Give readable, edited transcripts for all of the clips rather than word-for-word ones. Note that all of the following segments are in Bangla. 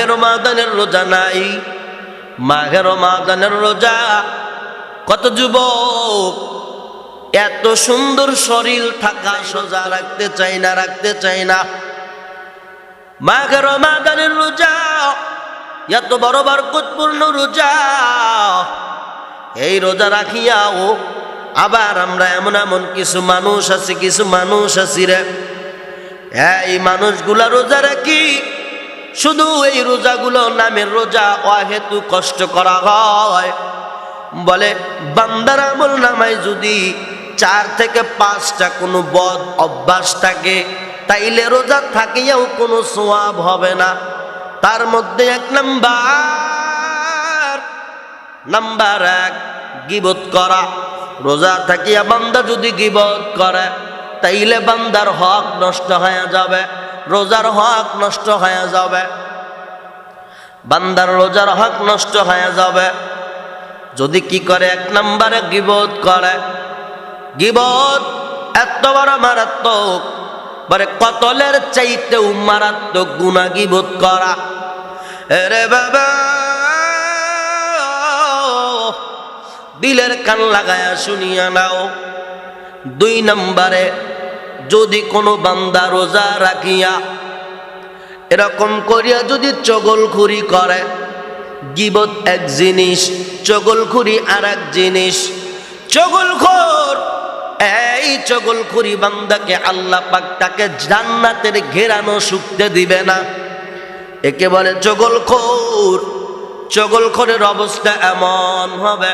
মাঘে রমাদানের রোজা নাই, মাঘে রমাদানের রোজা। কত যুবক এত সুন্দর শরীর থাকা সোজা রাখতে চাই না, রাখতে চাই না। মাঘে রমাদানের রোজা এত বড় বরকতপূর্ণ রোজা, এই রোজা রাখিয়াও আবার আমরা এমন এমন কিছু মানুষ আছি, কিছু মানুষ আছি রে, এই মানুষগুলা রোজা রাখি শুধু এই রোজাগুলো নামের রোজা, অহেতু কষ্ট করা হয়। বলে বান্দার আমল নামায় যদি 4 থেকে 5টা কোনো বদ অভ্যাস থাকে, তাইলে রোজা থাকিয়াও কোনো সওয়াব হবে না। তার মধ্যে 1 নাম্বার 1 গীবত করা। রোজা থাকিয়া বান্দা যদি গীবত করে, তাইলে বান্দার হক নষ্ট হয়ে যাবে, রোজার হক নষ্ট হয়ে যাবে, বান্দার রোজার হক নষ্ট হয়ে যাবে। যদি কি করে 1 নম্বরে গীবত করে। গীবত এত বড় মারাত্মক, বলে কতলের চাইতেও মারাত্মক গুনাহ গীবত করা। আরে বাবা, দিলের কান লাগায়া শুনিয়া নাও। 2 নম্বরে যদি কোনো বান্দা রোজা রাখিয়া এরকম করিয়া যদি চগলখুরি করে, গীবত এক জিনিস, চগলখুরি আর এক জিনিস। চগলখোর, এই চগলখুরি বান্দাকে আল্লাহ পাক তাকে জান্নাতের ঘেরানো শুকতে দিবে না, একে বলে চগলখোর। চগলখোরের অবস্থা এমন হবে,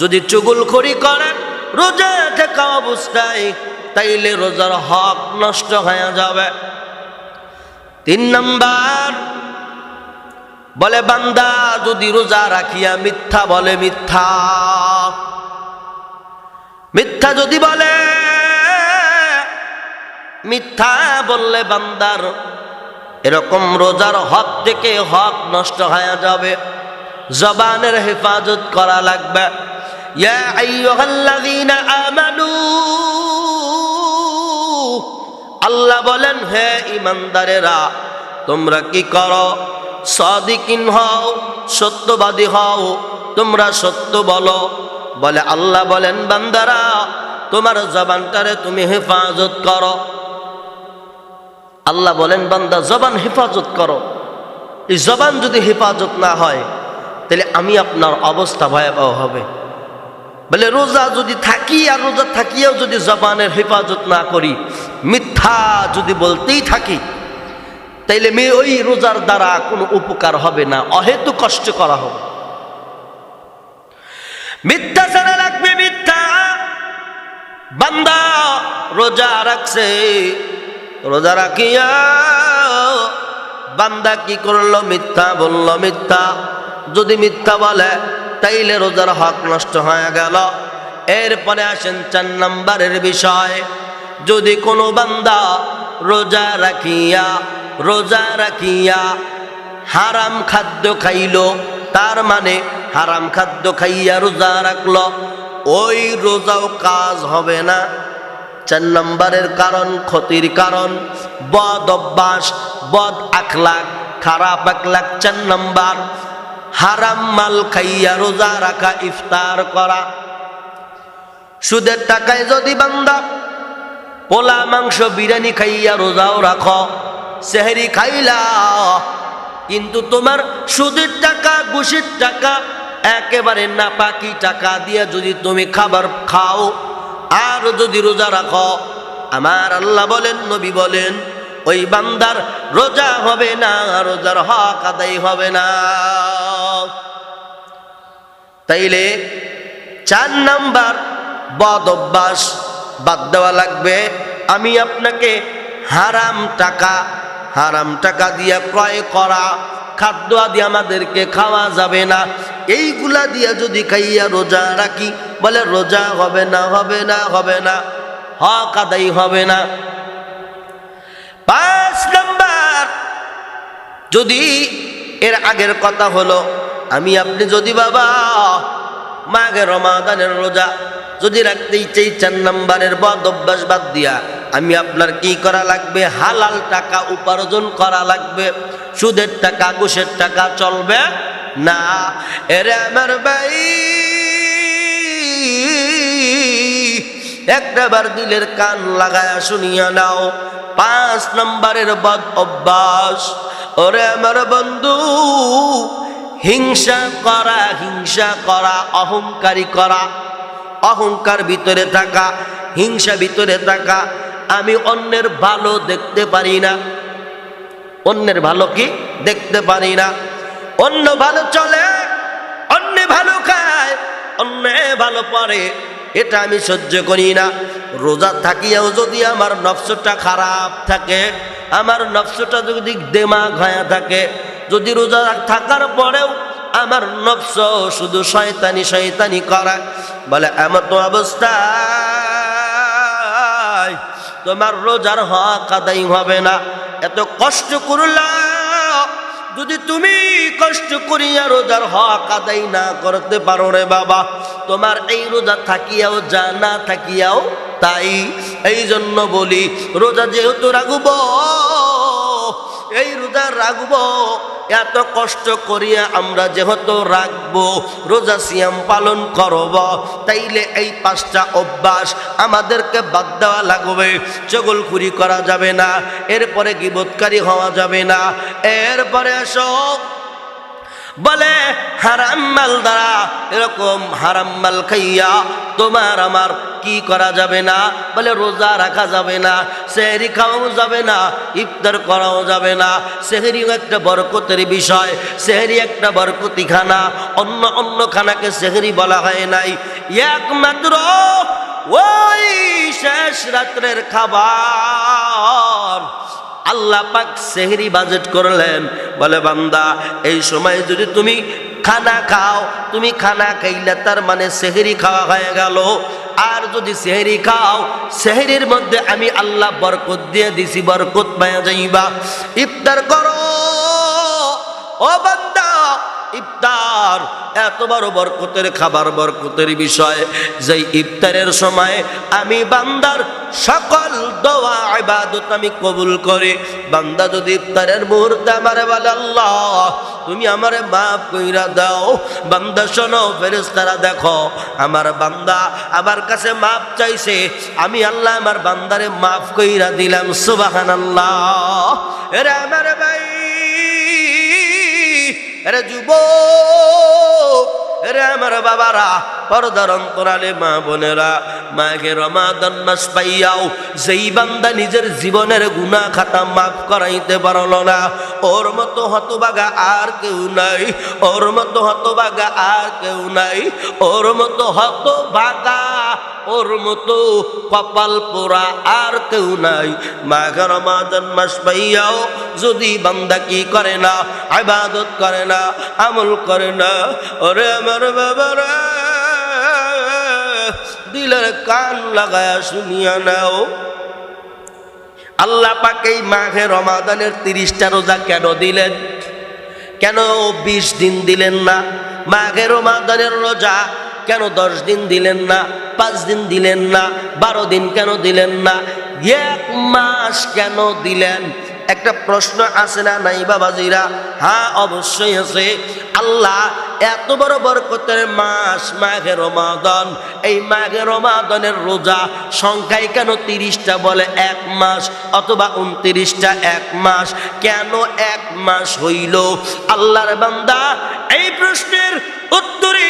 যদি চগলখুরি করেন রোজা থাকা অবস্থায়, তাইলে রোজার হক নষ্ট হয়ে যাবে। 3 নম্বর বলে বান্দা যদি রোজা রাখিয়া মিথ্যা বলে, মিথ্যা মিথ্যা যদি বলে, মিথ্যা বললে বান্দার এরকম রোজার হক থেকে হক নষ্ট হয়ে যাবে। জবানের হেফাজত করা লাগবে। ইয়া আইয়ুহাল্লাযীনা আমানু, আল্লাহ বলেন হে ঈমানদারেরা, তোমরা কি করো? সাদিকিন হও, সত্যবাদী হও, তোমরা সত্য বলো। বলে আল্লাহ বলেন বান্দারা তোমার জবানটারে তুমি হেফাজত করো। আল্লাহ বলেন বান্দা জবান হেফাজত করো। এই জবান যদি হেফাজত না হয়, তাহলে আমি আপনার অবস্থা ভয়াবহ হবে। বলে রোজা যদি থাকি আর রোজা থাকিয়াও যদি জবানের হেফাজত না করি, মিথ্যা যদি বলতেই থাকি, তাইলে ওই রোজার দ্বারা কোনো উপকার হবে না, অহেতু কষ্ট করা হবে। মিথ্যা ছাড়া লাগবে মিথ্যা। বান্দা রোজা রাখছে, রোজা রাখিয়া বান্দা কি করলো? মিথ্যা বলল। মিথ্যা যদি মিথ্যা বলে, তাইলে রোজার হক নষ্ট হয়ে গেল। এরপরে আসেন 4 নম্বরের বিষয়। যদি কোনো বান্দা রোজা রাখিয়া হারাম খাদ্য খাইল, তার মানে হারাম খাদ্য খাইয়া রোজা রাখলো, ওই রোজাও কাজ হবে না। 4 নম্বরের কারণ, ক্ষতির কারণ বদ অভ্যাস, বদ আখলাক, খারাপ আখলাক। 4 নম্বর হারাম মাল খাইয়া রোজা রাখা, ইফতার করা। সুদের টাকায় যদি বান্দা পোলা মাংস বিরিয়ানি খাইয়া রোজাও রাখো, সেহরি খাইলা, কিন্তু তোমার সুদের টাকা, ঘুষের টাকা, একেবারে নাপাকি টাকা দিয়ে যদি তুমি খাবার খাও আর যদি রোজা রাখো, আমার আল্লাহ বলেন, নবী বলেন, ওই বান্দার রোজা হবে না, রোজার হক আদায় হবে না। তাইলে 4 নাম্বার বদ অভ্যাস বাদ দেওয়া লাগবে। আমি আপনাকে হারাম টাকা দিয়ে ক্রয় করা খাদ্য আদি আমাদেরকে খাওয়া যাবে না। এইগুলা দিয়া যদি খাইয়া রোজা রাখি, বলে রোজা হবে না, হবে না, হবে না, হক আদায় হবে না। 5 নাম্বার, যদি এর আগের কথা হলো, আমি আপনি যদি বাবা মাঘে রমাদানের রোজা যদি রাখতেই চাই, 4 নম্বরের বদ অভ্যাস বাদ দিয়া আমি আপনার কি করা লাগবে? হালাল টাকা উপার্জন করা লাগবে। সুদের টাকা ঘুষের টাকা চলবে না। এরে আমার ভাই, একটাবার দিলের কান লাগায়া শুনিয়া নাও। 5 নম্বরের বদ অভ্যাস, ওরে আমার বন্ধু, হিংসা করা, হিংসা করা, অহংকারী করা, অহংকার ভিতরে থাকা, হিংসা ভিতরে থাকা। আমি অন্যের ভালো দেখতে পারি না, অন্যের ভালো কি দেখতে পারি না। অন্য ভালো চলে, অন্য ভালো খায়, অন্য ভালো পড়ে, এটা আমি সহ্য করি না। রোজা থাকিয়াও যদি আমার নফসটা খারাপ থাকে, আমার নফসটা যদি দেমাগ হয়ে থাকে, যদি রোজা থাকার পরেও আমার নফস শুধু শয়তানি শয়তানি করে, বলে এমন তো অবস্থায় তোমার রোজার হক আদায় হবে না। এত কষ্ট করলা, যদি তুমি কষ্ট করিয়া রোজার হক আদায় না করতে পারো রে বাবা, তোমার এই রোজা থাকিয়াও যা, না থাকিয়াও তাই। এই জন্য বলি, রোজা যেহেতু রাখব, এই রোজা রাখবো, এত কষ্ট করিয়া আমরা যেহেতু রাখবো, রোজা সিয়াম পালন করব, তাইলে এই 5টা অভ্যাস আমাদেরকে বাদ দেওয়া লাগবে। চগলখুরি করা যাবে না, এরপরে গীবতকারী হওয়া যাবে না, এরপরে আসো বলে হারাম মাল দ্বারা, এরকম হারাম মাল খাইয়া তোমার আমার কি করা যাবে না? বলে রোজা রাখা যাবে না, সেহরি খাওয়াও যাবে না, ইফতার করাও যাবে না। সেহরিও একটা বরকতের বিষয়, সেহরি একটা বরকতি খানা, অন্য অন্য খানাকে সেহরি বলা হয় নাই। একমাত্র ওই শেষ রাত্রের খাবার আল্লাহ পাক সেহরি বাজেট করলেন। বলে বান্দা, এই সময় যদি তুমি খানা খাও, তুমি খানা খাইলে তার মানে সেহরি খাওয়া হয়ে গেল। আর যদি সেহরি খাও, সেহরির মধ্যে আমি আল্লাহ বরকত দিয়ে দিছি, বরকত পাওয়া যাইবা। ইফতার করো ও বান্দা, ইফতার এত বড় বরকতের খাবার, বরকতের বিষয়, যে ইফতারের সময় আমি বান্দার সকল দোয়া ইবাদত আমি কবুল করি। বান্দা যদি ইফতারের মুহূর্তে আমারে বলে আল্লাহ তুমি আমারে মাফ কইরা দাও, বান্দা শোনো, ফেরেশতারা দেখো, আমার বান্দা আমার কাছে মাফ চাইছে, আমি আল্লাহ আমার বান্দারে মাফ কইরা দিলাম। সুবহানাল্লাহ। এরে আমার ভাই, এরে যুবক, এরে আমার বাবারা, পর্দার অন্তরালে মা বোনেরা, মাঘে রমাদান মাস পাইয়াও যেই বান্দা নিজের জীবনের গুনাহ খাতা মাফ করাইতে পারল না, ওর মতো হতভাগা আর কেউ নাই, ওর মতো হতভাগা আর কেউ নাই, ওর মতো হতভাগা, ওর মতো কপাল পোড়া আর কেউ নাই। মাঘে রমাদান মাস পাইয়াও যদি বান্দা কি করে না, ইবাদত করে না, আমল করে না, ওরে আমার বাবারা, দিলের কান লাগায়া শুনিয়া নাও। আল্লাহ পাক এই মাঘে রমাদানের 30টা রোজা কেন দিলেন? কেন 20 দিন দিলেন না? মাঘে রমাদানের রোজা কেন 10 দিন দিলেন না, 5 দিন দিলেন না, 12 দিন কেন দিলেন না, 1 মাস কেন দিলেন? একটা প্রশ্ন আছে না নাই বাবাজিরা? হ্যাঁ, অবশ্যই আছে। আল্লাহ এত বড় বরকতের মাস মাঘে রমাদান, এই মাঘে রমাদানের রোজা সংখ্যায় কেন 30টা বলে 1 মাস অথবা 29টা 1 মাস? কেন 1 মাস হইল? আল্লাহর বান্দা, এই প্রশ্নের উত্তরে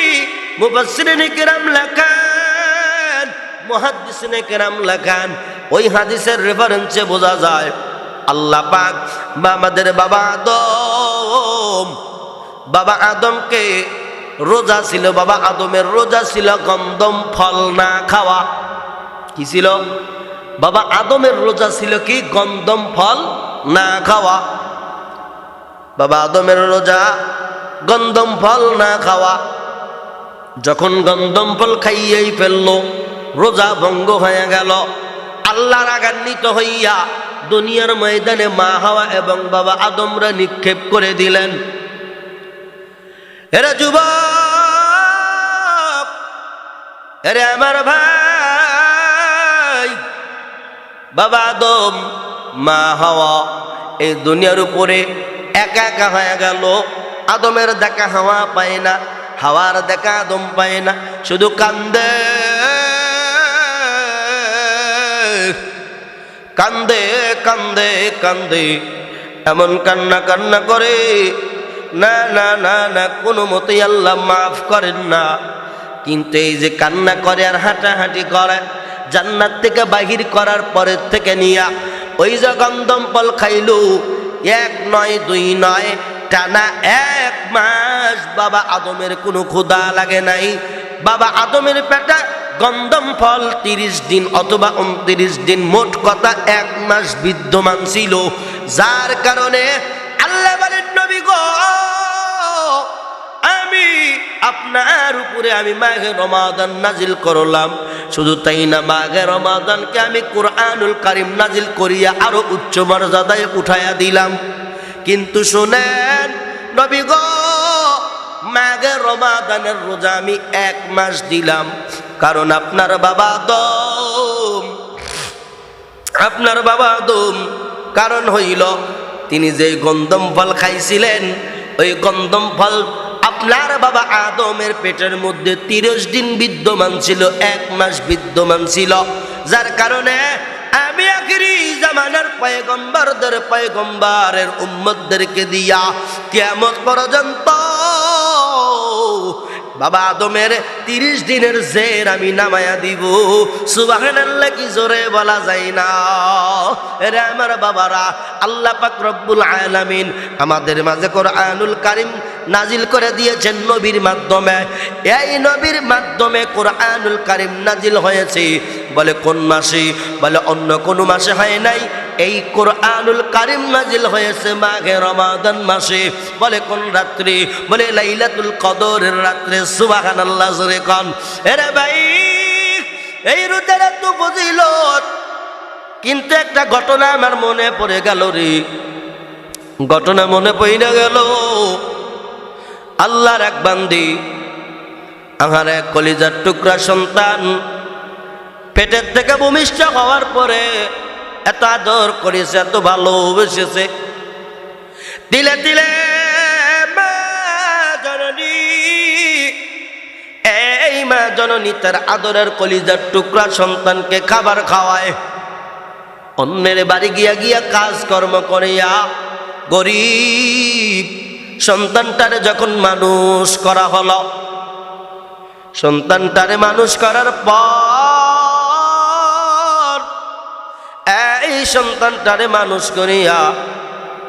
মুফাসসিরিনে কেরাম লেখেন, মুহাদ্দিসিনে কেরাম লেখেন, ওই হাদিসের রেফারেন্সে বোঝা যায় আল্লাহ পাক আমাদের বাবা আদমকে রোজা ছিল, বাবা আদমের রোজা ছিল গন্ধম ফল না খাওয়া। কি ছিল? বাবা আদমের রোজা ছিল কি? গন্ধম ফল না খাওয়া। বাবা আদমের রোজা গন্ধম ফল না খাওয়া। যখন গন্ধম ফল খাইয়েই ফেললো, রোজা ভঙ্গ হয়ে গেল। আল্লাহ রাগান্বিত হইয়া দুনিয়ার ময়দানে মা হাওয়া এবং বাবা আদমরা নিক্ষেপ করে দিলেন। এরা যুবক, এরে আমার ভাই, বাবা আদম মা হাওয়া এই দুনিয়ার উপরে একা একা হয়ে গেল। আদমের দেখা হাওয়া পায় না, হাওয়ার দেখা আদম পায় না, শুধু কান্দে কান্দে কান্দে কান্দে, এমন কান্না কান্না করে, না না না না, কোনো মতেই আল্লাহ মাফ করেন না। কিন্তু এই যে কান্না করে আর হাঁটাহাঁটি করে, জান্নাত থেকে বাহির করার পরের থেকে নিয়া ওই যে গন্ধম ফল খাইলো, 1 নয় 2 নয়, টানা 1 মাস বাবা আদমের কোনো ক্ষুধা লাগে নাই। বাবা আদমের পেটে গন্ধম ফল 30 দিন অথবা 29 দিন, মোট কথা 1 মাস বিদ্যমান ছিল। যার কারণে আল্লাহ বলেন, নবী গো, আমি আপনার উপরে আমি মাহে রমাদান নাজিল করলাম। শুধু তাই না, মাহে রমাদানকে আমি কুরআনুল কারীম নাজিল করিয়া আরো উচ্চ মর্যাদায় উঠাইয়া দিলাম। কিন্তু শুনেন নবী গো, মাহে রমাদানের রোজা আমি 1 মাস দিলাম, কারণ আপনার বাবা আদম কারণ হইল তিনি যে গন্ধম ফল খাইছিলেন, ওই গন্ধম ফল আপনার বাবা আদমের পেটের মধ্যে 30 দিন বিদ্যমান ছিল, 1 মাস বিদ্যমান ছিল। যার কারণে আমি আখিরি জামানার পয়গম্বরের উম্মতদেরকে দিয়া কিয়ামত পর্যন্ত বাবা আদমের 30 দিনের জের আমি নামায়া দিব। সুবহানাল্লাহ, কি জোরে বলা যায় না? এরে আমার বাবারা, আল্লাহ পাক রব্বুল আলামিন আমাদের মাঝে কুরআনুল কারীম নাজিল করে দিয়েছেন নবীর মাধ্যমে। এই নবীর মাধ্যমে কুরআনুল কারীম নাজিল হয়েছে। বলে কোন মাসে? বলে অন্য কোন মাসে হয় নাই। এই কুরআনুল কারীম নাজিল হয়েছে মাহে রমাদান মাসে। বলে কোন রাত্রি? বলে লাইলাতুল কদরের রাত্রে। সুবহানাল্লাহ, জোরে কোন। এরে ভাই, এই রোজার এত ফজিলত, কিন্তু একটা ঘটনা আমার মনে পড়ে গেল রে, ঘটনা মনে পড়ে গেল। আল্লাহর এক বান্দি, আমার এক কলিজার টুকরা সন্তান, পেটের থেকে ভূমিষ্ঠ হওয়ার পরে এত আদর করেছে, এত ভালোবেসেছে, দিলে দিলে মা জননী, এই মা জননী তার আদরের কলিজার টুকরা সন্তানকে খাবার খাওয়ায়। অন্যের বাড়ি গিয়া গিয়া কাজকর্ম করিয়া গরিব সন্তানটারে যখন মানুষ করা হলো, সন্তানটারে মানুষ করার পর এই সন্তানটারে মানুষ করিয়া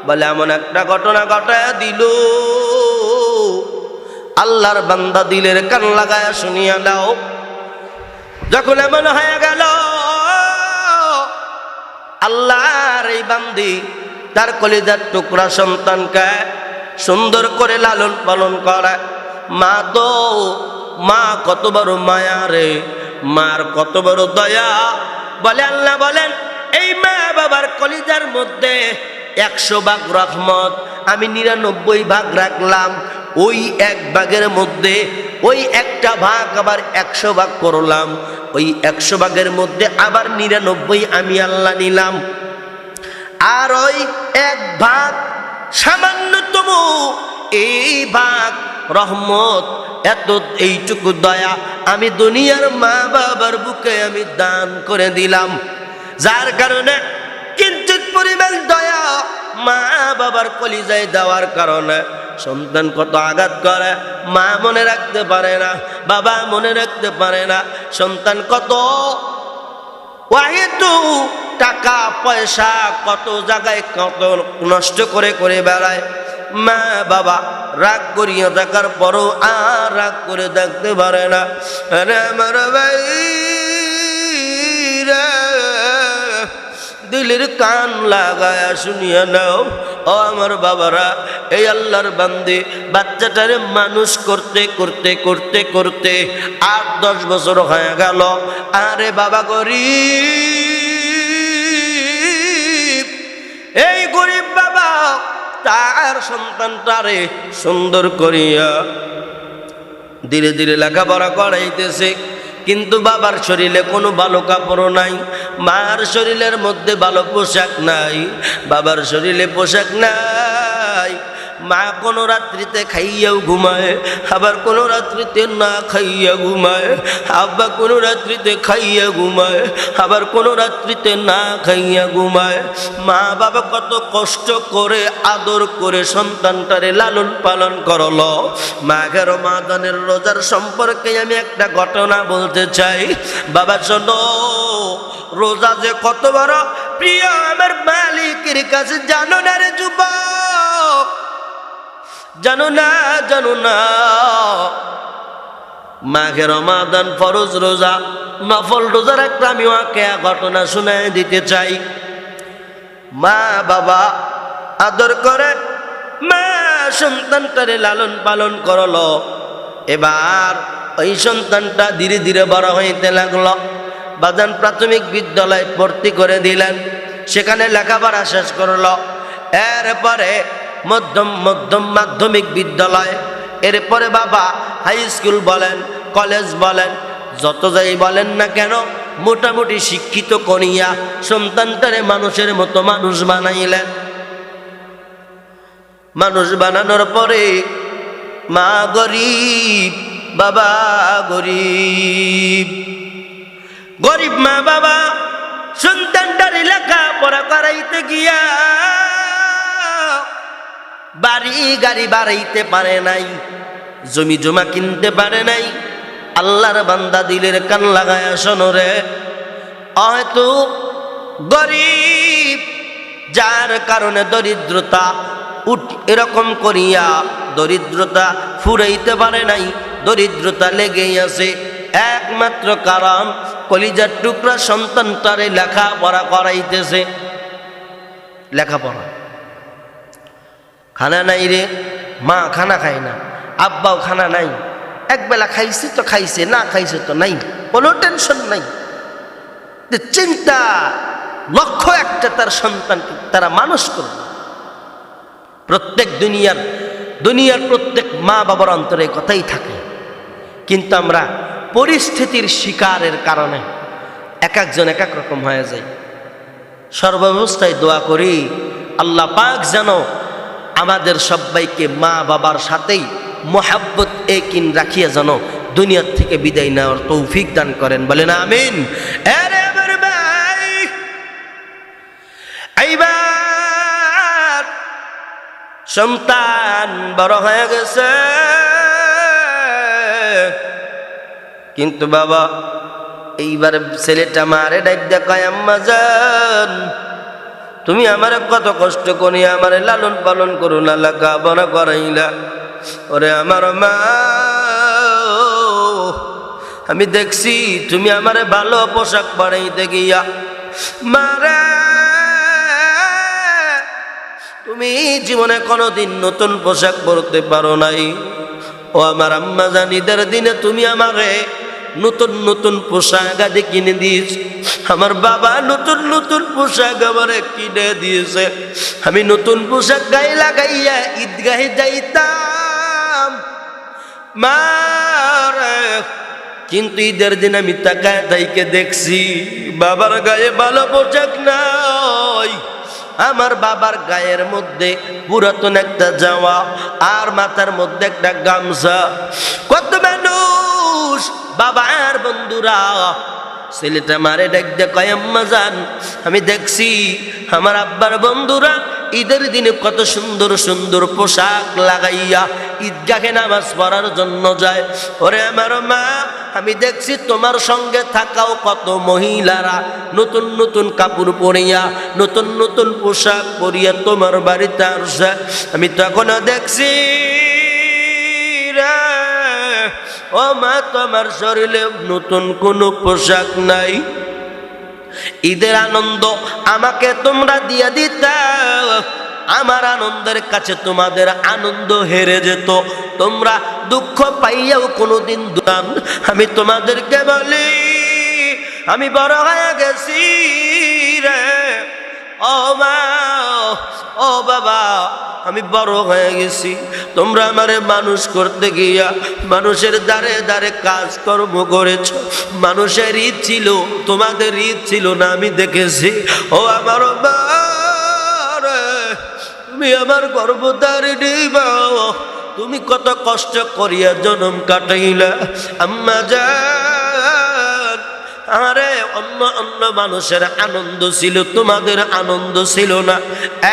বলে এমন একটা ঘটনা ঘটায় দিল, আল্লাহর বান্দা দিলের কান লাগায়া শুনিয়া দাও। যখন এমন হয়ে গেল, আল্লাহর এই বান্দি তার কলিজার টুকরা সন্তানকে সুন্দর করে লালন পালন করে। মা তো, মা কত বড় মায়া রে, মার কত বড় দয়া। বলে আল্লাহ বলেন, এই মা বাবার কলিজার মধ্যে 100 ভাগ রহমত, আমি 99 ভাগ রাখলাম। ওই 1 ভাগের মধ্যে ওই একটা ভাগ আবার 100 ভাগ করলাম। ওই 100 ভাগের মধ্যে আবার 99 আমি আল্লাহ নিলাম। আর ওই 1 ভাগ সামান্যতম, এই ভাগ রহমত, এত এইটুকু দয়া আমি দুনিয়ার মা বাবার বুকে আমি দান করে দিলাম। যার কারণে কিঞ্চিত পরিমাণ দয়া মা বাবার কলিজায় দেওয়ার কারণে সন্তান কত আঘাত করে, মা মনে রাখতে পারে না, বাবা মনে রাখতে পারে না। সন্তান কত ওয়াহিদু টাকা পয়সা কত জায়গায় কত নষ্ট করে করে বেড়ায়। মা বাবা রাগ করিয়া থাকার পরও আর রাগ করে দেখতে পারে না। আরে আমার ভাই রে, দিলের কান লাগায়া শুনিয়া নাও। ও আমার বাবারা, এই আল্লাহর বান্দি বাচ্চাটারে মানুষ করতে করতে করতে করতে 8-10 বছর হয়ে গেল। আরে বাবা গরিব, এই গরিব বাবা তার সন্তানটারে সুন্দর করিয়া ধীরে ধীরে লেখাপড়া করাইতেছে, কিন্তু বাবার শরীরে কোনো ভালো কাপড় নাই, মার শরীরের মধ্যে ভালো পোশাক নাই, বাবার শরীরে পোশাক নাই। মা কোনো রাত্রিতে খাইয়াও ঘুমায়, আবার কোনো রাত্রিতে না খাইয়া ঘুমায়। আব্বা কোনো রাত্রিতে খাইয়া ঘুমায়, আবার কোনো রাত্রিতে না খাইয়া ঘুমায়। মা বাবা কত কষ্ট করে আদর করে সন্তানটারে লালন পালন করলো। মাঘে রমাদানের রোজার সম্পর্কে আমি একটা ঘটনা বলতে চাই। বাবা শোনো, রোজা যে কত বড় প্রিয় আমার মালিকের কাছে জানো না রে যুবক, জানো না, জানো না। মাঘে রমাদান ফরজ রোজা, নফল রোজার একটা আমি ওয়াকিয়া ঘটনা শুনাই দিতে চাই। মা বাবা আদর করে, মা সন্তানটারে লালন পালন করলো। এবার ওই সন্তানটা ধীরে ধীরে বড় হইতে লাগলো। বাজান প্রাথমিক বিদ্যালয়ে ভর্তি করে দিলেন, সেখানে লেখাপড়া শেষ করলো। এরপরে মধ্যম মাধ্যমিক বিদ্যালয়, এরপরে বাবা হাই স্কুল বলেন, কলেজ বলেন, যত যাই বলেন না কেন, মোটামুটি শিক্ষিত করিয়া সন্তানটারে মানুষের মতো মানুষ বানাইলেন। মানুষ বানানোর পরে মা গরিব, বাবা গরিব। গরিব মা বাবা সন্তানটারে লেখাপড়া করাইতে গিয়া বাড়ি গাড়ি বাড়াইতে পারে নাই, জমি জমা কিনতে পারে নাই। আল্লাহর বান্দা দিলের কান লাগায়া শোনো রে, হয়তো গরিব, যার কারণে দরিদ্রতা এরকম করিয়া দরিদ্রতা ফুরাইতে পারে নাই, দরিদ্রতা লেগেই আছে। একমাত্র কারণ কলিজার টুকরা সন্তানটারে লেখাপড়া করাইতেছে। লেখাপড়া, খানা নাই রে, মা খানা খায় না, আব্বাও খানা নাই। একবেলা খাইছে তো খাইছে, না খাইছে তো নাই, কোনো টেনশন নাই। চিন্তা লক্ষ্য একটা, তার সন্তানকে তারা মানুষ করবে। প্রত্যেক দুনিয়ার প্রত্যেক মা বাবার অন্তরে কথাই থাকে। কিন্তু আমরা পরিস্থিতির শিকারের কারণে এক একজন এক এক রকম হয়ে যায়। সর্বাবস্থায় দোয়া করি আল্লাহ পাক যেন আমাদের সবাইকে মা বাবার সাথেই মোহাব্বত একিন রাখিয়া যেন দুনিয়ার থেকে বিদায় নেওয়ার তৌফিক দান করেন, বলেন আমিন। আরে আমার ভাই, এইবার সন্তান বড় হয়ে গেছে, কিন্তু বাবা এইবার ছেলেটা মারে ডাক দেখায়, আম্মা জান তুমি আমার কত কষ্ট করি আমারে লালন পালন করো না, লেখাপড়া করাইলা। ওরে আমার মা, আমি দেখছি তুমি আমারে ভালো পোশাক বানাইতে গিয়া মারে, তুমি জীবনে কোনোদিন নতুন পোশাক পরতে পারো নাই। ও আমার আম্মা জান, ঈদের দিনে তুমি আমারে নতুন নতুন পোশাক আদি কিনে দিয়েছ। আমার বাবা নতুন নতুন পোশাক আমারে কিনে দিয়েছে। আমি নতুন পোশাক গায়ে লাগাইয়া ঈদগাহে যাইতাম মারে, কিন্তু ঈদের দিন আমি তাকায় তাইকে দেখছি বাবার গায়ে ভালো পোশাক নাই। আমার বাবার গায়ের মধ্যে পুরাতন একটা জামা আর মাথার মধ্যে একটা গামছা। কত মানুষ বাবা আর বন্ধুরা, ছেলেটা মারে ডাক দিয়ে কয়, আম্মা জান আমি দেখছি আমার আব্বার বন্ধুরা ঈদের দিনে কত সুন্দর সুন্দর পোশাক লাগাইয়া ঈদগাহে নামাজ পড়ার জন্য যায়। ওরে আমার মা, আমি দেখছি তোমার সঙ্গে থাকাও কত মহিলারা নতুন নতুন কাপড় পরিয়া নতুন নতুন পোশাক পরিয়া তোমার বাড়িতে আসছে। আমি তখনও দেখছি রে, ও মা তোমার শরীরে নতুন কোনো পোশাক নাই। ঈদের আনন্দ আমাকে তোমরা দিয়ে দিতা, আমার আনন্দের কাছে তোমাদের আনন্দ হেরে যেত। তোমরা দুঃখ পাইয়াও কোনোদিন দুরান। আমি তোমাদেরকে বলি, আমি বড় হয়ে গেছি রে, ও মা ও বাবা, আমি বড় হয়ে গেছি, তোমরা আমারে মানুষ করতে গিয়া মানুষের দ্বারে দ্বারে কাজকর্ম করেছ, মানুষের ঈদ ছিল, তোমাদের ঈদ ছিল না, আমি দেখেছি। ও আমার মা রে, তুমি আমার গর্ভধারিণী মা, তুমি কত কষ্ট করিয়া জন্ম কাটাইলা আম্মা জান। আরে অন্য অন্য মানুষের আনন্দ ছিল, তোমাদের আনন্দ ছিল না।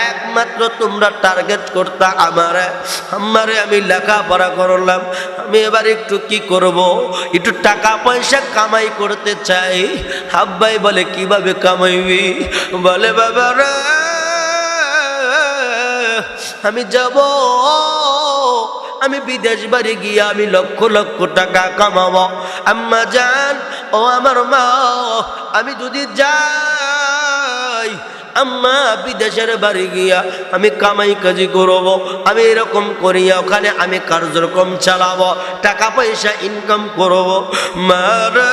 একমাত্র তোমরা টার্গেট করতা আমারে। আমারে আমি লেখাপড়া করলাম, আমি এবার একটু কি করব, একটু টাকা পয়সা কামাই করতে চাই। আব্বাই বলে কিভাবে কামাইবি? বলে বাবা রে, আমি যাব, আমি বিদেশ বাড়ি গিয়ে আমি লক্ষ লক্ষ টাকা কামাবো। আম্মা জান, ও আমার মা, আমি যদি যাই আম্মা বিদেশের বাড়ি গিয়া আমি কামাই কাজি করব, আমি এরকম করিয়া ওখানে আমি কার্যক্রম চালাবো, টাকা পয়সা ইনকাম করব। মারে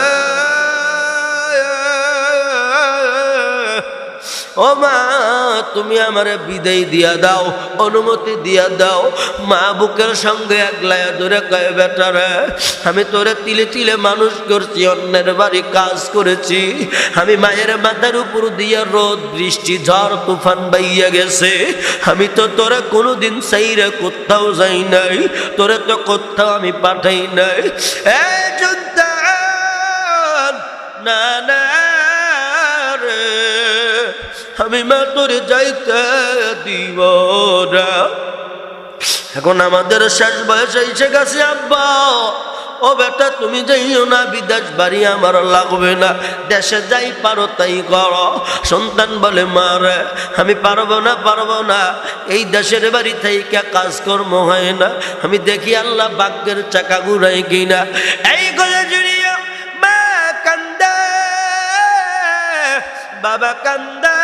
ও মা, তুমি আমারে বিদায় দিয়া দাও, অনুমতি দিয়া দাও। মা বুকের সঙ্গে একলায়া ধরে কয়ে, বেটা রে, আমি তোরে তিলে তিলে মানুষ করছি, অন্যের বাড়ি কাজ করেছি, আমি মায়ের মাথার উপর দিয়া রোদ বৃষ্টি ঝড় তুফান বাইয়া গেছে, আমি তো তোরে কোনোদিন সাইরে কোথাও যাই নাই, তোরে তো কোথাও আমি পাঠাই নাই। না না রে, আমি মা তোরে যাইতে দিব না। এখন আমাদের শেষ বয়স এসে গেছে আব্বা, ও বেটা তুমি যাইও না, বিদেশ বাড়ি আমার লাগবে না, দেশে যাই পারো তাই করো। সন্তান বলে মা রে, আমি পারবো না, এই দেশের বাড়ি থেকে কাজকর্ম হয় না, আমি দেখি আল্লাহ ভাগ্যের চাকা ঘুরাই কিনা। এই কথা জুড়িয়া মা কান্দে, বাবা কান্দে,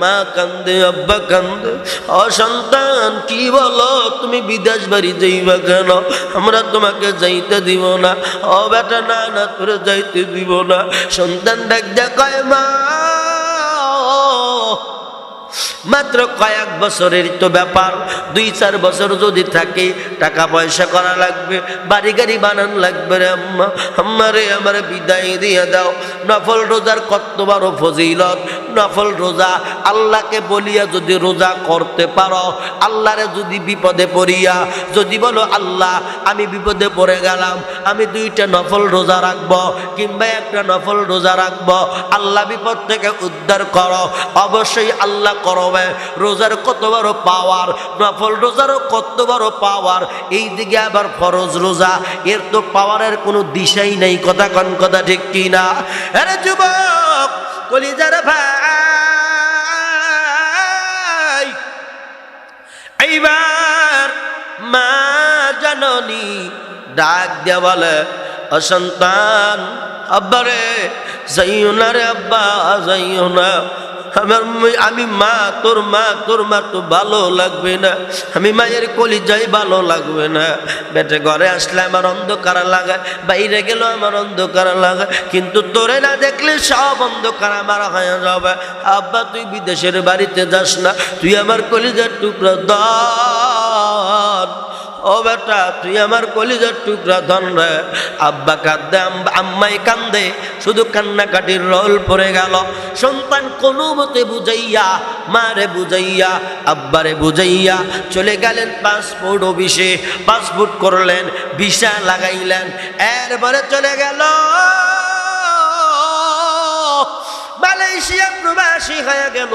মা কান্দে, আব্বা কান্দে। ও সন্তান, কি বলো, তুমি বিদেশ বাড়ি যাইবা কেন? আমরা তোমাকে যাইতে দিব না। ও বেটা, না না, তোরে যাইতে দিব না। সন্তান ডাক দিয়া কয়, মা মাত্র কয়েক বছরের তো ব্যাপার, 2-4 বছর যদি থাকে টাকা পয়সা করা লাগবে, বাড়ি গাড়ি বানান লাগবে রে আম্মা। আম্মারে আমারে বিদায় দিয়ে দাও। নফল রোজার কত বড় ফজিলত, নফল রোজা আল্লাহকে বলিয়া যদি রোজা করতে পারো, আল্লাহরে যদি বিপদে পড়িয়া যদি বলো আল্লাহ আমি বিপদে পড়ে গেলাম, আমি 2টা নফল রোজা রাখবো কিংবা 1টা নফল রোজা রাখবো, আল্লাহ বিপদ থেকে উদ্ধার করো, অবশ্যই আল্লাহ করবে। রোজার কত বড় পাওয়ার, নফল রোজারও কত বড় পাওয়ার, এই দিকে আবার ফরজ রোজা, এর তো পাওয়ারের কোনো দিশাই নেই। কথা কন, কথা ঠিক কি না? আরে যুবক কলিজার ভাই, এইবার মা জননী ডাক দিয়া বলে, ও সন্তান, আব্বারে যাইও না রে আব্বা, যাইও না। আমি মা, তোর মা তো ভালো লাগবে না, আমি মায়ের কলিজায় ভালো লাগবে না। বেটে ঘরে আসলে আমার অন্ধকার লাগে, বাইরে গেল আমার অন্ধকার লাগে, কিন্তু তোরে না দেখলে সব অন্ধকার আমার হয়ে যাবে। আব্বা তুই বিদেশের বাড়িতে যাস না, তুই আমার কলিজার টুকরা ধন। ও বেটা, তুই আমার কলিজার টুকরা ধন রে। আব্বা কাঁদে, আম্মাই কান্দে, শুধু কান্নাকাটির রোল পড়ে গেল। সন্তান কোনো মতে বুঝাইয়া, মারে বুঝাইয়া, আব্বারে বুঝাইয়া চলে গেলেন পাসপোর্ট অফিসে। পাসপোর্ট করলেন, ভিসা লাগাইলেন, এরপরে চলে গেল মালয়েশিয়া প্রবাসী হয়ে গেল,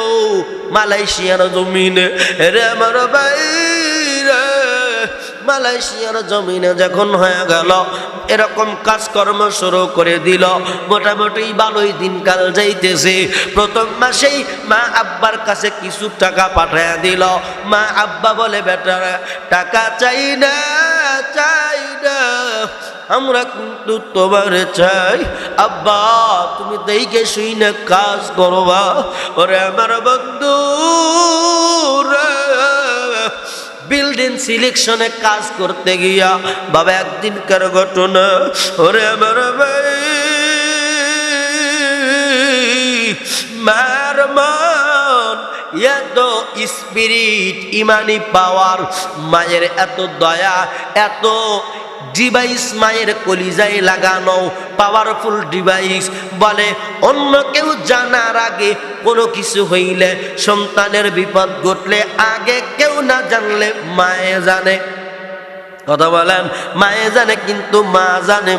মালয়েশিয়ার জমিনে। রে আমার ভাই রে, মালয়েশিয়ার জমিনে যখন হয়ে গেল, এরকম কাজকর্ম শুরু করে দিল। মোটামুটি ভালোই দিনকাল যাইতেছে। প্রথম মাসেই মা আব্বার কাছে কিছু টাকা পাঠাইয়া দিল। মা আব্বা বলে, বেটা টাকা চাই না, আমরা কিন্তু তোমার চাই। আব্বা তুমি দেখে শুই না কাজ করবা। ওরে আমার বন্ধু রে, বিল্ডিং সিলেকশনে কাজ করতে গিয়া বাবা একদিনকার ঘটনা। ওরে আমার ভাই, মার মান এত স্পিরিট, ইমানি পাওয়ার, মায়ের এত দয়া, এত ডিভাইস মায়ের কলিজায় লাগানো, পাওয়ারফুল ডিভাইস। বলে অন্য কেউ জানার আগে কোনো কিছু হইলে, সন্তানের বিপদ ঘটলে আগে কেউ না জানলে মায়ে জানে। কথা বলেন, মায়ে জানে, কিন্তু মা জানে।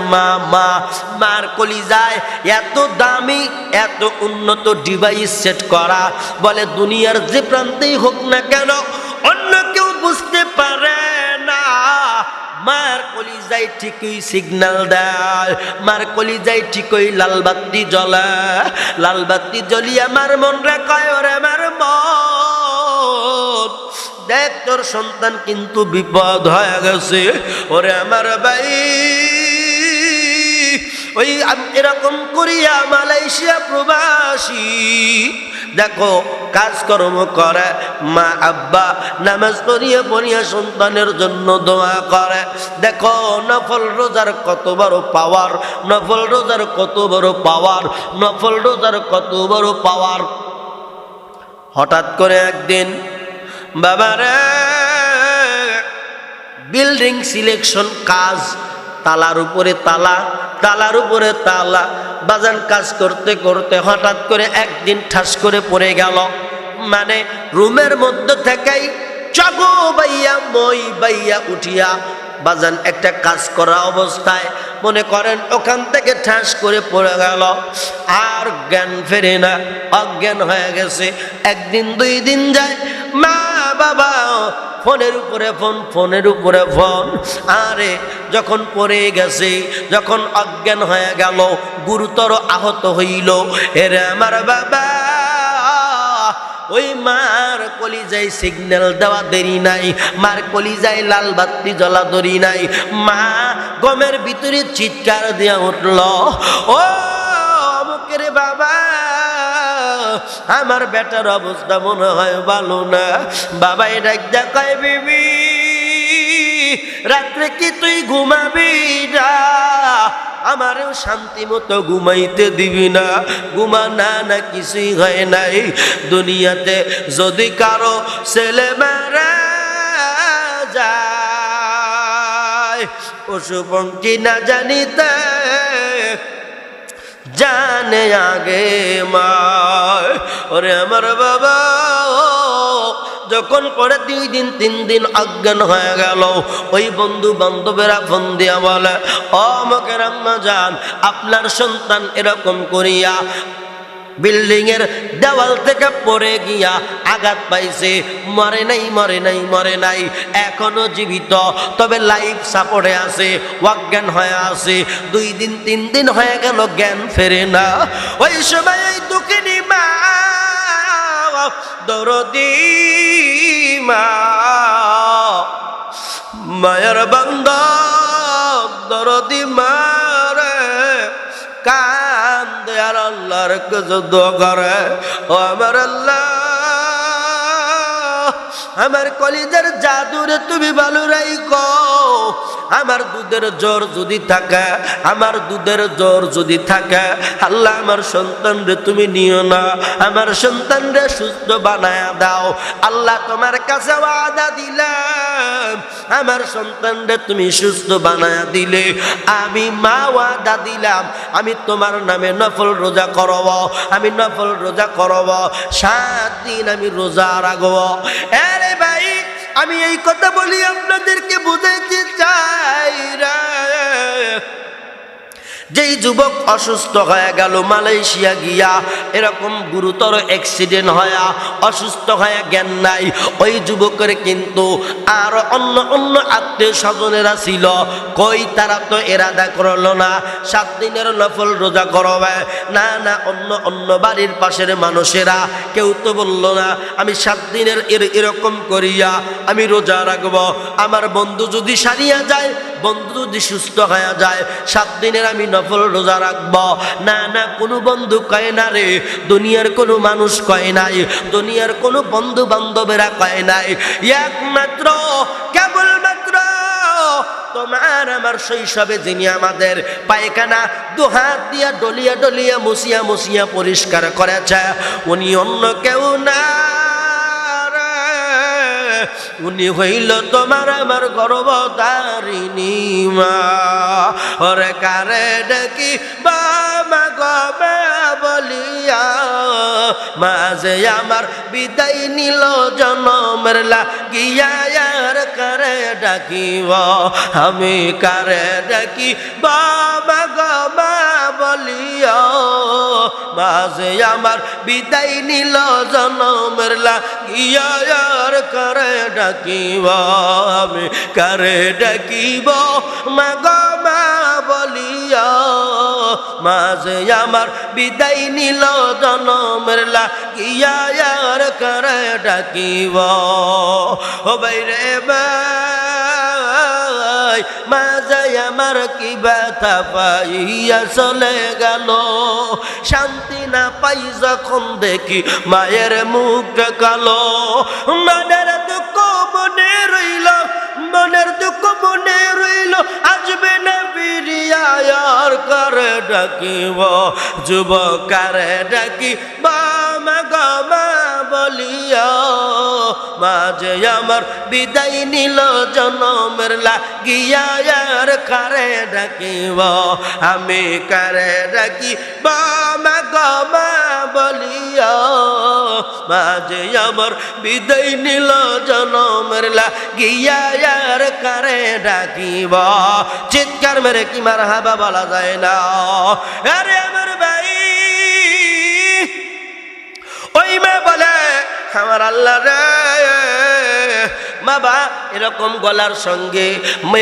মার কলিজায় এত দামি, এত উন্নত ডিভাইস সেট করা। বলে দুনিয়ার যে প্রান্তেই হোক না কেন, অন্য কেউ বুঝতে পারে না, মার কলিজায় ঠিকই সিগন্যাল দেয়, মার কলিজায় ঠিকই লালবাতি জ্বলে। লালবাতি জ্বলিয়ে আমার মন রে কয়, ওরে আমার মন, দেখ তোর সন্তান কিন্তু বিপদ হয়ে গেছে। ওরে আমার ভাই, ওই এরকম করিয়া মালয়েশিয়া প্রবাসী দেখো কাজকর্ম করে, মা আব্বা নামাজ পড়িয়া সন্তানের জন্য দোয়া করে। দেখো নফল রোজার কত বড় পাওয়ার, নফল রোজার কত বড় পাওয়ার, নফল রোজার কত বড় পাওয়ার। হঠাৎ করে একদিন বাবারে বিল্ডিং সিলেকশন কাজ, তালার উপরে তালা, তালার উপরে তালা, বাজান কাজ করতে করতে হঠাৎ করে একদিন ঠাস করে পড়ে গেল। মানে রুমের মধ্যে থেকেই চগো বাইয়া মই বাইয়া উঠিয়া বাজান একটা কাজ করা অবস্থায় মনে করেন ওখান থেকে ঠাস করে পড়ে গেল, আর জ্ঞান ফেরে না, অজ্ঞান হয়ে গেছে। একদিন দুই দিন যায়, মা বাবা ফোনের উপরে ফোন, ফোনের উপরে ফোন। আরে যখন পড়ে গেছে, যখন অজ্ঞান হয়ে গেল, গুরুতর আহত হইল, এরে আমার বাবা ওই মার কলিজায় সিগন্যাল দেওয়া দেরি নাই, মার কলিজায় লাল বাতি জ্বলা দেরি নাই। মা গমের ভিতরে চিৎকার দিয়া উঠল, ও অমুকের বাবা, আমার বেটার অবস্থা মনে হয় ভালো না। বাবা এটা দেখায়, বিবি রাত্রে কি তুই ঘুমাবি না? আমারও শান্তি মতো ঘুমাইতে দিবি না? ঘুমা না, না কিছুই হয় নাই। দুনিয়াতে যদি কারো ছেলে মারা যায়, পশু পঙ্খী না জানিতে জানে আগে মা। ওরে আমার বাবা, যখন পরে 2 দিন 3 দিন অজ্ঞান হয়ে গেল, ওই বন্ধু বান্ধবেরা ফোন দিয়া বলে, ও আমাকে আম্মা জান, আপনার সন্তান এরকম করিয়া বিল্ডিং এর দেওয়াল থেকে পড়ে গিয়া আঘাত পাইছে, মরে নাই, মরে নাই, মরে নাই, এখনো জীবিত, তবে লাইফ সাপোর্টে আছে, অজ্ঞান হয়ে আছে। 2 দিন 3 দিন হয়ে গেল, জ্ঞান ফেরে না। ওই সময় ওই দুঃখিনী মা, দরদি মা, মায়ের বান্দা দরদি মা রে কান্দে আর আল্লাহর কাছে দোয়া করে, ও আমার আল্লাহ, আমার কলিজার জাদুরে তুমি ভালো রাখো। আমার দুধের জ্বর যদি থাকে, আমার দুধের জ্বর যদি থাকে, আল্লাহ আমার সন্তান রে তুমি নিও না, আমার সন্তান রে সুস্থ বানায়া দাও। আল্লাহ তোমার কাছে ওয়াদা দিলাম, আমার সন্তান রে তুমি সুস্থ বানায়া দিলে আমি মা ওয়াদা দিলাম, আমি তোমার নামে নফল রোজা করব, আমি নফল রোজা করব, 7 দিন আমি রোজা রাখব। আরে ভাই, আমি এই কথা বলি আপনাদেরকে বুঝাইতে চাই রে, যেই যুবক অসুস্থ হয়ে গেল মালয়েশিয়া গিয়া, এরকম গুরুতর অ্যাক্সিডেন্ট হয়ে অসুস্থ হয়ে জ্ঞান নাই, ওই যুবকের কিন্তু আর অন্য অন্য আত্মীয় স্বজনেরা ছিল, কই তারা তো এরাদা করলো না 7 দিনের নফল রোজা করবে, না না, অন্য অন্য বাড়ির পাশের মানুষেরা কেউ তো বললো না আমি 7 দিনের এরকম করিয়া আমি রোজা রাখবো, আমার বন্ধু যদি সারিয়া যায়, বন্ধু যদি সুস্থ হয়ে যায়, 7 দিনের আমি নফল রোজা রাখবো। না না, কোনো বন্ধু কয় না রে, দুনিয়ার কোনো মানুষ কয় নাই, দুনিয়ার কোনো বন্ধু বান্ধবেরা কয় নাই, একমাত্র কেবলমাত্র তোমার আমার শৈশবে যিনি আমাদের পায়খানা 2 হাত দিয়া ডলিয়া ডলিয়া মুছিয়া মুছিয়া পরিষ্কার করেছে, উনি অন্য কেউ না, উনি হইল তোমার আমার গর্ভধারিণী মা। ওরে কারে ডাকি বাবা গবে বলিয়া, মাঝে আমার বিদায় নিল জনমের লাগিয়া। আর কারে ডাকিব আমি, কারে ডাকি বাবা গবা বলিয়া, মাঝে আমার বিদায় নিল জনমের লাগিয়া। আর কারে ডাকিব আমি, কারে ডাকিব মা গবা বলিয়া, মাঝে আমার বিদায় নিল জনমের লাগিয়া। আর কারে ডাকিব ও বাইরে ভাই, মাঝে আমার কি ব্যথা পাইয়া চলে গেল। শান্তি না পাই যখন দেখি মায়ের মুখটা কালো। মনের দুঃখ মনে রইল, মনের দুঃখ মনে রইল, আসবে না ফিরিয়া। আর কারে ডাকিব যুবক, কারে ডাকি বামা গমা বলিয়া, মাঝে আমার বিদায় নিল জনমের লাগিয়া। আর কারে ডাকিব আমি, কারে ডাকি বামা গমা বলিয়া, মাঝে আমার বিদায় নিল জনমের লাগিয়া। আর কারে ডাকিব চিৎকার মেরে কি মারহাবা বলা যায় না। আরে আমার ভাই, ওই মা বলে আমার আল্লাহ রে, বাবা এরকম গলার সঙ্গে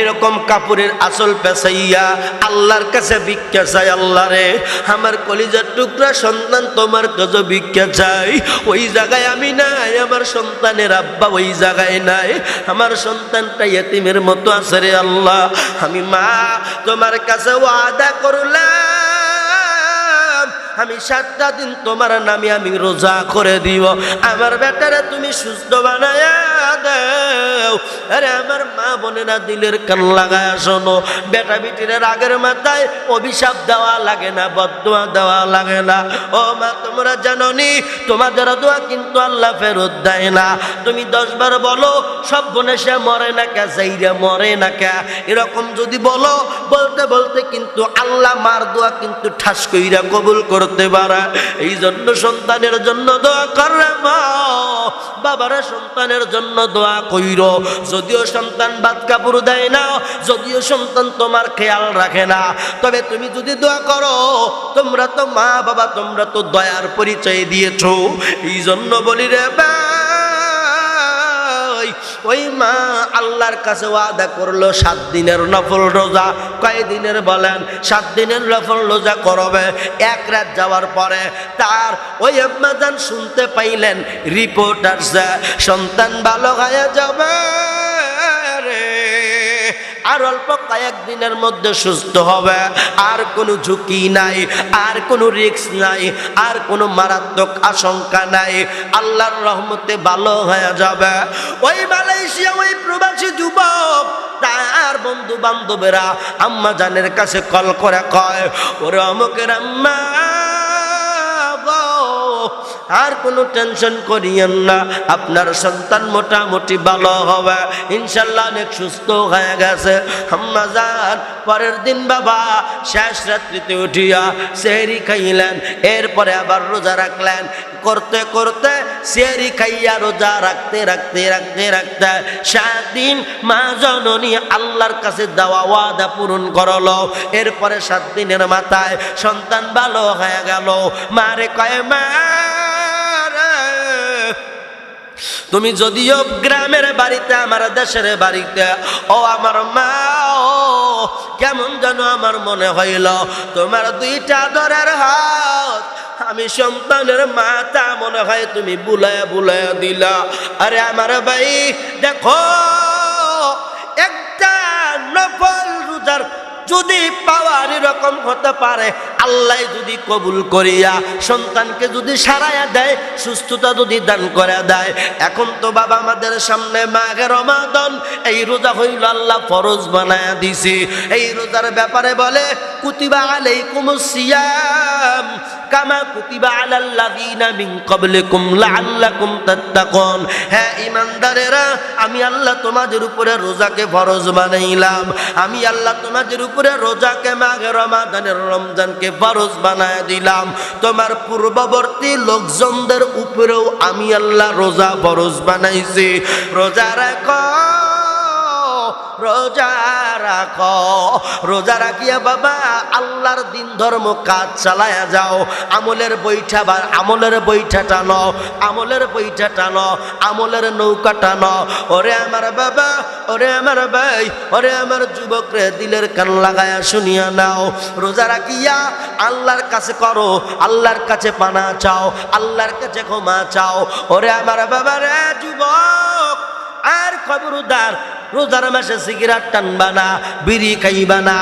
এরকম কাপড়ের আসল পেছাইয়া আল্লাহর কাছে ভিক্ষা চাই। আল্লাহ রে, আমার কলিজার টুকরা সন্তান তোমার কাছে ভিক্ষা চাই। ওই জায়গায় আমি নাই, আমার সন্তানের আব্বা ওই জায়গায় নাই, আমার সন্তানটা ইয়েতিমের মতো আছে রে আল্লাহ। আমি মা তোমার কাছে ওয়াদা করলাম, আমি 7টা দিন তোমার নামে আমি রোজা করে দিব, আমার বেটারে তুমি সুস্থ বানায়া দাও। আরে আমার মা বোনেরা দিলের কান লাগায় শোনো, বেটা বিটির রাগের মাথায় অভিশাপ দেওয়া লাগে না, বদদোয়া দেওয়া লাগে না। ও মা তোমরা জানো নি, তোমাদের দোয়া কিন্তু আল্লাহ ফেরত দেয় না। তুমি 10 বার বলো সব বোনে সে মরে না কে, যাইরা মরে না কে, এরকম যদি বলো, বলতে বলতে কিন্তু আল্লাহ মার দোয়া কিন্তু ঠাস কইরা কবুল করতে পারে। এই জন্য সন্তানের জন্য দোয়া করে মা, বাবারা সন্তানের জন্য দোয়া কইরো। যদিও সন্তান ভাত কাপড় দেয় না, যদিও সন্তান তোমার খেয়াল রাখে না, তবে তুমি যদি দোয়া করো, তোমরা তো মা বাবা, তোমরা তো দয়ার পরিচয় দিয়েছো। এই জন্য বলি রে ভাই, ওই মা আল্লাহর কাছে ওয়াদা করলো 7 দিনের নফল রোজা। কয় দিনের বলেন? 7 দিনের নফল রোজা করবে। 1 রাত যাওয়ার পরে তার ওই আম্মাজান শুনতে পাইলেন রিপোর্ট আসছে, সন্তান ভালো হয়ে যাবে রে, আর অল্প কয়েকদিনের মধ্যে সুস্থ হবে, আর কোনো ঝুঁকি নাই, আর কোনো রিস্ক নাই, আর কোনো মারাত্মক আশঙ্কা নাই, আল্লাহর রহমতে ভালো হয়ে যাবে। ওই মালয়েশিয়া ওই প্রবাসী যুবক তার বন্ধু বান্ধবেরা আম্মা জানের কাছে কল করে কয়, ওরে অমুকের আম্মা, আর কোনো টেনশন করিয়েন না, আপনার সন্তান মোটামুটি ভালো হবে, ইনশাল্লাহ অনেক সুস্থ হয়ে গেছে। আম্মা জান পরের দিন বাবা শেষ রাত্রিতে উঠিয়া সেহরি খাইলেন, এরপরে আবার রোজা রাখলেন। করতে করতে সেহরি খাইয়া রোজা রাখতে রাখতে রাখতে রাখতে 7 দিন মা জননী আল্লাহর কাছে দেওয়া ওয়াদা পূরণ করলো। এরপরে 7 দিনের মাথায় সন্তান ভালো হয়ে গেল। মারে কয়, মা তুমি যদিও গ্রামের বাড়িতে, আমার দেশের বাড়িতে, ও আমার মা, কেমন যেন আমার মনে হইল তোমার 2টা আদরের হাত আমি সন্তানের মাথা মনে হয় তুমি বুলায়া বুলায়া দিলা। আরে আমার ভাই দেখো, একটা নফল রোজার যদি পাওয়ার রকম হতে পারে আল্লাহ যদি কবুল করিয়া সন্তানকে যদি সারাইয়া দেয়, সুস্থতা যদি দান করে দেয়। এখন তো বাবা আমাদের সামনে মাঘে রমাদান, এই রোজা হইল আল্লাহ ফরজ বানায়া দিছে। এই রোজার ব্যাপারে বলে কুতিবা আলাইকুমুস সিয়াম কামা কুতিবা আলাল্লাযিনা মিন ক্বাবলিকুম লাআল্লাকুম তাত্তাকুন। হ্যাঁ ঈমানদারেরা, আমি আল্লাহ তোমাদের উপরে রোজাকে ফরজ বানাইলাম। আমি আল্লাহ তোমাদের উপরে রোজাকে মাঘে রমাদানের রমজানকে ফরজ বানায় দিলাম। তোমার পূর্ববর্তী লোকজনদের উপরেও আমি আল্লাহ রোজা ফরজ বানাইছি। রোজা রাখো, রোজা রাখো, রোজা রাখিয়া বাবা আল্লাহর দিন ধর্ম কাজ চালায়া যাও। আমলের বৈঠা বা আমলের বৈঠা টানো, আমলের বৈঠা টানো, আমলের নৌকা টানো। ওরে আমার বাবা, ওরে আমার ভাই, ওরে আমার যুবক রে, দিলের কান লাগায়া শুনিয়া নাও। রোজা রাখিয়া আল্লাহর কাছে করো, আল্লাহর কাছে পানা চাও, আল্লাহর কাছে ক্ষমা চাও। ওরে আমার বাবা রে যুবক আর খবরদার, রোজার মাসে সিগারেট টানবা না, বিড়ি খাইবা না,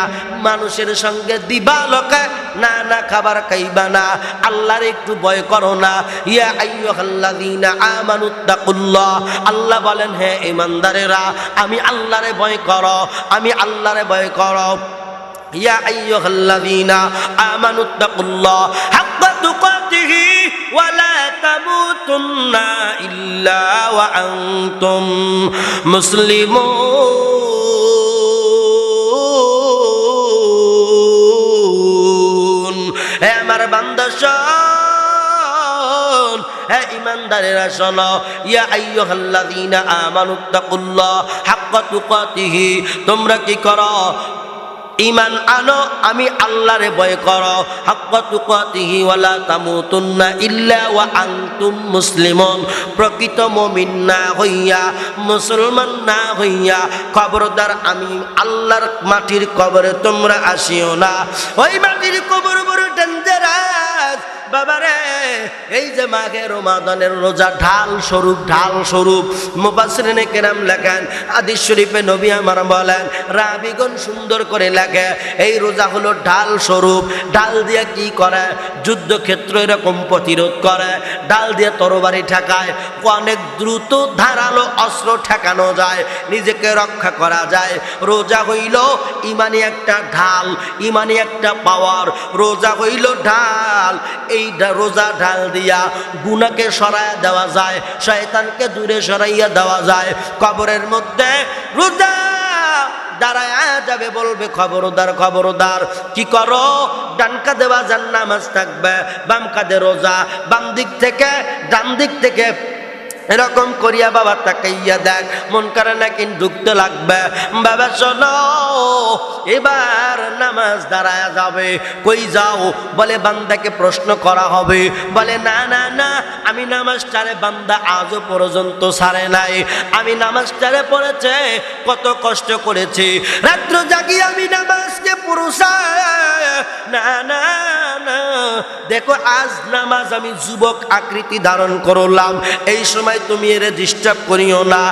মানুষের সঙ্গে দিবা লোকে না না খাবার খাইবা না। আল্লাহর একটু ভয় করো না। ইয়া আইয়ুহাল্লাযীনা আমানুত্তাকুল্লাহ, আল্লাহ বলেন হে ঈমানদারেরা আমি আল্লাহরে ভয় করো, আমি আল্লাহরে ভয় করো। ইয়া আইয়ুহাল্লাযীনা আমানুত্তাকুল্লাহ হাক্কা তুকাতিহি ওয়া লা তামুতুন্না ইল্লা ওয়া আনতুম মুসলিমুন। হে আমার বান্দা শোন, হে ঈমানদারেরা শোনো। ইয়া আইয়ুহাল্লাযীনা আমানুত্তাকুল্লাহ হাক্কা তুকাতিহি, তোমরা কি করো? ঈমান আনো, আমি আল্লাহরে ভয় করো। হাক্কা তুকাতিহি ওয়া লা তামুতুন্না ইল্লা ওয়া আনতুম মুসলিমুন। প্রকৃত মুমিন না হইয়া, মুসলমান না হইয়া খবরদার আমি আল্লাহর মাটির কবরে তোমরা আসিও না। ওই মাটির কবর বড় ডেঞ্জারাস বাবারে। এই যে মাঘে রমাদানের রোজা ঢাল স্বরূপ, ঢাল স্বরূপ মুফাসসিরিনে কেরাম লেখেন, হাদিস শরীফে নবী আমার বলেন, রাবিগণ সুন্দর করে লেখে, এই রোজা হলো ঢাল স্বরূপ। ঢাল দিয়ে কি করে? যুদ্ধক্ষেত্র এরকম প্রতিরোধ করে, ঢাল দিয়ে তরবারি ঠেকায়, অনেক দ্রুত ধারালো অস্ত্র ঠেকানো যায়, নিজেকে রক্ষা করা যায়। রোজা হইল ইমানি একটা ঢাল, ইমানি একটা পাওয়ার। রোজা হইল ঢাল, এই রোজা ঢাল দিয়া গুনাহকে সরাইয়া দেওয়া যায়, শয়তানকে দূরে সরাইয়া দেওয়া যায়। কবরের মধ্যে রোজা দাঁড়ায় যাবে, বলবে খবরদার, খবরদার। কি করো? ডান কাঁধে বাজার নামাজ থাকবে, বাম কাঁধে রোজা, বাম দিক থেকে ডান দিক থেকে এরকম করিয়া বাবা তাকাইয়া দেখ, মন করে নাকি ঢুকতে লাগবে। বাবা শোনো, এবার নামাজ দাঁড়ায়া যাবে। কই যাও? বলে বান্দাকে প্রশ্ন করা হবে। বলে না না না, আমি নামাজটারে বান্দা আজও পর্যন্ত ছাড়ে নাই। আমি নামাজটারে পড়েছে, কত কষ্ট করেছি, রাত্র জাগি আমি নামাজকে পুরুষায়। না না না, দেখো আজ নামাজ আমি যুবক আকৃতি ধারণ করলাম, এই সময় তুমি এর ডিস্টার্ব করিও না।